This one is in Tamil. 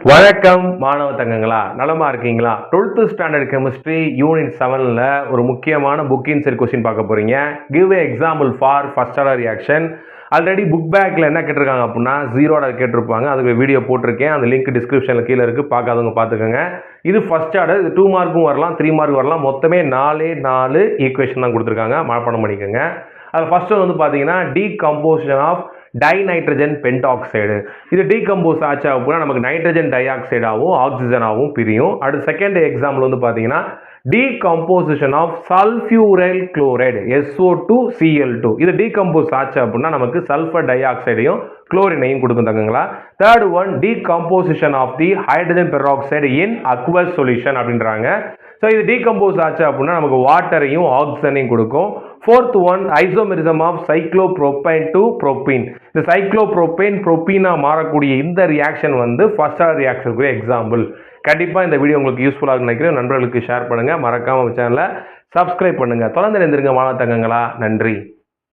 வணக்கம் மாணவ தங்கங்களா, நலமா இருக்கீங்களா? 12th ஸ்டாண்டர்ட் கெமிஸ்ட்ரி யூனிட் 7ல ஒரு முக்கியமான புக் இன்சைட் கொஸ்டின் பார்க்க போறீங்க. Give A example for first order reaction. Already book பேக்ல என்ன கேட்டிருக்காங்க அப்படின்னா 0 ஆர்டர் கேட்டிருப்பாங்க. அதுக்கு வீடியோ போட்டிருக்கேன், அந்த லிங்க் டிஸ்கிரிப்ஷன்ல கீழே இருக்கு, பார்க்காதவங்க பார்த்துக்கோங்க. இது ஃபர்ஸ்ட் ஆர்டர், இது 2 மார்க்கும் வரலாம், 3 மார்க் வரலாம். மொத்தமே 4 ஈக்குவேஷன் தான் கொடுத்துருக்காங்க, மனப்பாடம் பண்ணிக்கோங்க. அது ஃபர்ஸ்ட் வந்து பார்த்தீங்கன்னா டீகம்போசிஷன் ஆஃப் டைநைட்ரஜன் பென்டாக்சைடு. இது டீகம்போஸ் ஆச்சு அப்படின்னா நமக்கு நைட்ரஜன் டை ஆக்சைடாகவும் ஆக்சிஜனாகவும் பிரியும். அடுத்து செகண்ட் எக்ஸாம்பிள் வந்து பார்த்தீங்கன்னா டீகம்போசிஷன் ஆஃப் சல்ஃபியூரைல் குளோரைடு SO2Cl2. இது டீகம்போஸ் ஆச்சு அப்படின்னா நமக்கு சல்ஃபர் டை ஆக்சைடையும் குளோரினையும் கொடுக்கும் தங்கங்களா. Third one decomposition of the hydrogen peroxide in aqueous solution அப்படின்றாங்க. ஸோ இது டீகம்போஸ் ஆச்சு அப்படின்னா நமக்கு வாட்டரையும் ஆக்சிஜனையும் கொடுக்கும். Fourth one isomerism of cyclopropane to propene. இந்த சைக்ளோப்ரோபைன் ப்ரோப்பீனா மாறக்கூடிய இந்த ரியாக்ஷன் வந்து ஃபர்ஸ்ட் ஆர்டர் ரியாக்ஷனுக்கு எக்ஸாம்பிள். கண்டிப்பாக இந்த வீடியோ உங்களுக்கு யூஸ்ஃபுல்லாக நினைக்கிறேன். நண்பர்களுக்கு ஷேர் பண்ணுங்கள், மறக்காமல் சேனலை சப்ஸ்கிரைப் பண்ணுங்கள். தொடர்ந்து இருந்திருங்க மாணவ தங்கங்களா. நன்றி.